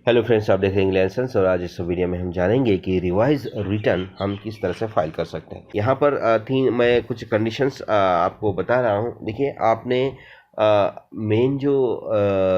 Hello friends, आप देख रहे हैं इंग्लिश लेसन्स और आज इस वीडियो में हम जानेंगे कि रिवाइज रिटर्न हम किस तरह से फाइल कर सकते हैं। यहाँ पर मैं कुछ कंडीशंस आपको बता रहा हूँ। देखिए, आपने मेन जो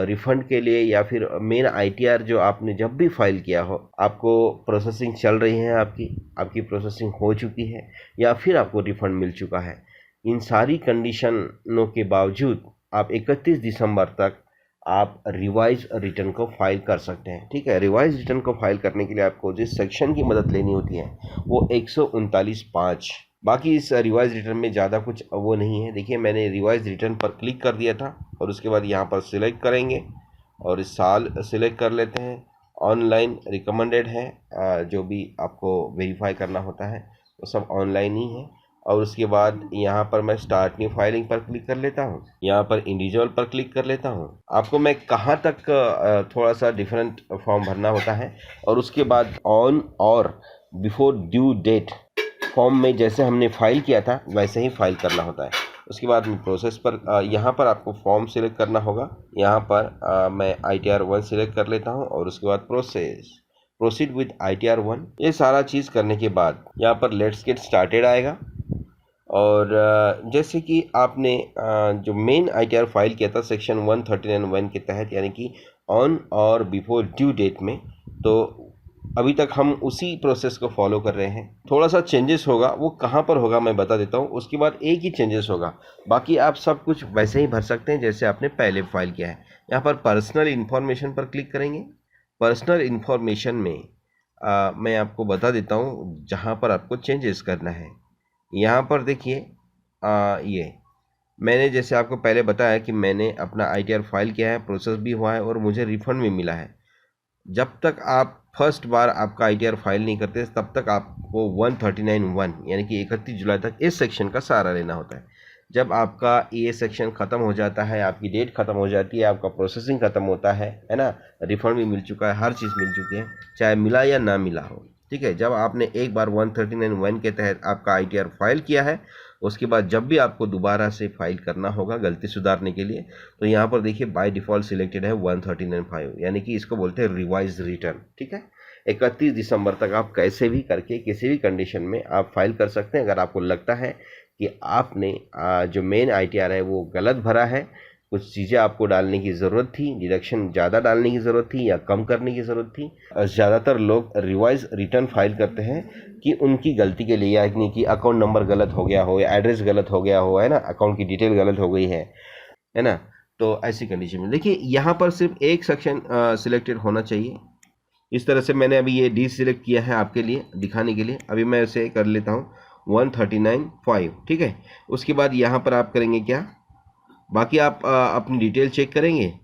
रिफंड के लिए या फिर मेन आईटीआर जो आपने जब भी फाइल किया हो, आपको प्रोसेसिंग चल रही है, आपकी प्रोसेसिंग हो चुकी है या फिर आपको रिफंड मिल चुका है, इन सारी कंडीशनों के बावजूद आप 31 दिसंबर तक आप रिवाइज रिटर्न को फाइल कर सकते हैं। ठीक है, रिवाइज रिटर्न को फाइल करने के लिए आपको जिस सेक्शन की मदद लेनी होती है वो 139(5). बाकी इस रिवाइज रिटर्न में ज़्यादा कुछ वो नहीं है। देखिए, मैंने रिवाइज रिटर्न पर क्लिक कर दिया था और उसके बाद यहाँ पर सिलेक्ट करेंगे और इस साल सिलेक्ट कर लेते हैं। ऑनलाइन रिकमेंडेड है, जो भी आपको वेरीफाई करना होता है वो सब ऑनलाइन ही है। और उसके बाद यहाँ पर मैं स्टार्ट न्यू फाइलिंग पर क्लिक कर लेता हूँ, यहाँ पर इंडिविजुअल पर क्लिक कर लेता हूँ। आपको मैं कहाँ तक थोड़ा सा डिफरेंट फॉर्म भरना होता है और उसके बाद ऑन और बिफोर ड्यू डेट फॉर्म में जैसे हमने फाइल किया था वैसे ही फाइल करना होता है। उसके बाद में प्रोसेस पर यहाँ पर आपको फॉर्म सिलेक्ट करना होगा। यहाँ पर मैं ITR 1 सिलेक्ट कर लेता हूँ और उसके बाद प्रोसीड विद ITR 1। ये सारा चीज़ करने के बाद यहाँ पर लेट्स गेट स्टार्टेड आएगा और जैसे कि आपने जो मेन ITR फाइल किया था सेक्शन 139(1) के तहत, यानी कि ऑन और बिफोर ड्यू डेट में, तो अभी तक हम उसी प्रोसेस को फॉलो कर रहे हैं। थोड़ा सा चेंजेस होगा, वो कहाँ पर होगा मैं बता देता हूँ। उसके बाद एक ही चेंजेस होगा, बाकी आप सब कुछ वैसे ही भर सकते हैं जैसे आपने पहले फाइल किया है। यहाँ पर पर्सनल इन्फॉर्मेशन पर क्लिक करेंगे। पर्सनल इन्फॉर्मेशन में मैं आपको बता देता हूँ जहाँ पर आपको चेंजेस करना है। यहाँ पर देखिए, ये मैंने जैसे आपको पहले बताया कि मैंने अपना ITR फाइल किया है, प्रोसेस भी हुआ है और मुझे रिफंड भी मिला है। जब तक आप फर्स्ट बार आपका ITR फाइल नहीं करते तब तक आपको 139(1) यानी कि 31 जुलाई तक इस सेक्शन का सहारा लेना होता है। जब आपका ये सेक्शन ख़त्म हो जाता है, आपकी डेट ख़त्म हो जाती है, आपका प्रोसेसिंग ख़त्म होता है ना, रिफंड भी मिल चुका है, हर चीज़ मिल चुकी है, चाहे मिला या ना मिला हो। ठीक है, जब आपने एक बार 139(1) के तहत आपका ITR फाइल किया है, उसके बाद जब भी आपको दोबारा से फाइल करना होगा गलती सुधारने के लिए, तो यहाँ पर देखिए बाय डिफ़ॉल्ट सिलेक्टेड है 139(5), यानी कि इसको बोलते हैं रिवाइज रिटर्न। ठीक है, 31 दिसंबर तक आप कैसे भी करके किसी भी कंडीशन में आप फाइल कर सकते हैं। अगर आपको लगता है कि आपने जो मेन ITR है वो गलत भरा है, कुछ चीज़ें आपको डालने की ज़रूरत थी, डिडक्शन ज़्यादा डालने की ज़रूरत थी या कम करने की ज़रूरत थी। ज़्यादातर लोग रिवाइज रिटर्न फाइल करते हैं कि उनकी गलती के लिए, यानी कि अकाउंट नंबर गलत हो गया हो या एड्रेस गलत हो गया हो, है ना, अकाउंट की डिटेल गलत हो गई है ना। तो ऐसी कंडीशन में देखिए, यहाँ पर सिर्फ एक सेक्शन सिलेक्टेड होना चाहिए। इस तरह से मैंने अभी ये डी सिलेक्ट किया है आपके लिए दिखाने के लिए। अभी मैं इसे कर लेता हूँ 139(5). ठीक है, उसके बाद यहाँ पर आप करेंगे क्या, बाकी आप अपनी डिटेल चेक करेंगे।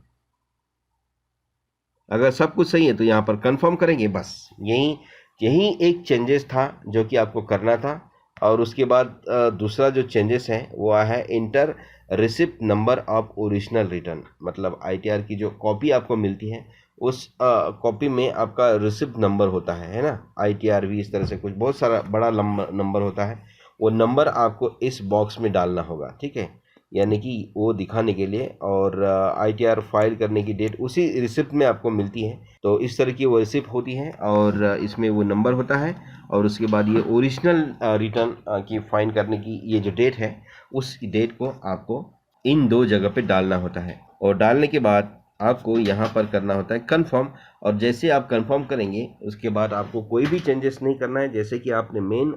अगर सब कुछ सही है तो यहाँ पर कंफर्म करेंगे। बस यही एक चेंजेस था जो कि आपको करना था। और उसके बाद दूसरा जो चेंजेस है वो है inter receipt number of original return. मतलब ITR की जो कॉपी आपको मिलती है उस कॉपी में आपका रिसिप्ट नंबर होता है ना, ITR भी इस तरह से कुछ बहुत सारा बड़ा नंबर होता है, वो नंबर आपको इस बॉक्स में डालना होगा। ठीक है, यानी कि वो दिखाने के लिए, और ITR फाइल करने की डेट उसी रिसिप्ट में आपको मिलती है। तो इस तरह की वो रिसिप्ट होती है और इसमें वो नंबर होता है। और उसके बाद ये ओरिजिनल रिटर्न की फाइन करने की ये जो डेट है, उस डेट को आपको इन दो जगह पे डालना होता है। और डालने के बाद आपको यहाँ पर करना होता है कंफर्म। और जैसे आप कंफर्म करेंगे उसके बाद आपको कोई भी चेंजेस नहीं करना है। जैसे कि आपने मेन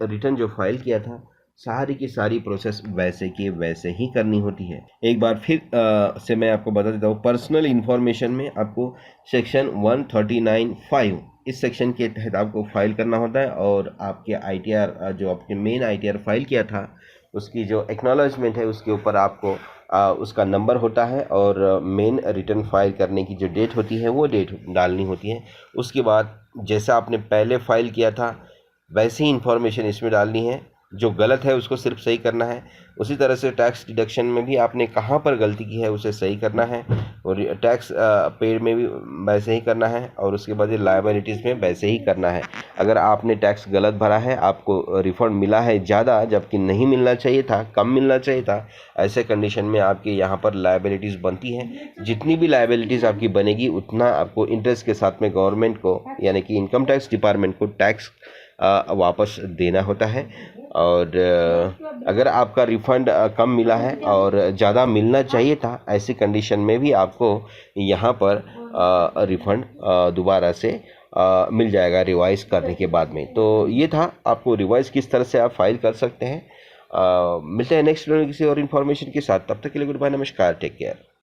रिटर्न जो फाइल किया था, सारी की सारी प्रोसेस वैसे के वैसे ही करनी होती है। एक बार फिर से मैं आपको बता देता हूँ, पर्सनल इन्फॉर्मेशन में आपको सेक्शन 139(5) इस सेक्शन के तहत आपको फाइल करना होता है। और आपके ITR जो आपने मेन ITR फाइल किया था उसकी जो एक्नॉलेजमेंट है उसके ऊपर आपको उसका नंबर होता है और मेन रिटर्न फाइल करने की जो डेट होती है वो डेट डालनी होती है। उसके बाद जैसा आपने पहले फाइल किया था वैसी ही इन्फॉर्मेशन इसमें डालनी है। जो गलत है उसको सिर्फ सही करना है। उसी तरह से टैक्स डिडक्शन में भी आपने कहाँ पर गलती की है उसे सही करना है, और टैक्स पेड में भी वैसे ही करना है, और उसके बाद लायबिलिटीज़ में वैसे ही करना है। अगर आपने टैक्स गलत भरा है, आपको रिफंड मिला है ज़्यादा जबकि नहीं मिलना चाहिए था, कम मिलना चाहिए था, ऐसे कंडीशन में आपके यहाँ पर लायबिलिटीज़ बनती हैं। जितनी भी लायबिलिटीज़ आपकी बनेगी उतना आपको इंटरेस्ट के साथ में गवर्नमेंट को यानी कि इनकम टैक्स डिपार्टमेंट को टैक्स वापस देना होता है। और अगर आपका रिफ़ंड कम मिला है और ज़्यादा मिलना चाहिए था, ऐसी कंडीशन में भी आपको यहाँ पर रिफ़ंड दोबारा से मिल जाएगा रिवाइज़ करने के बाद में। तो ये था आपको रिवाइज़ किस तरह से आप फाइल कर सकते हैं। मिलते हैं नेक्स्ट वीडियो में किसी और इन्फॉर्मेशन के साथ। तब तक के लिए गुड बाय, नमस्कार, टेक केयर।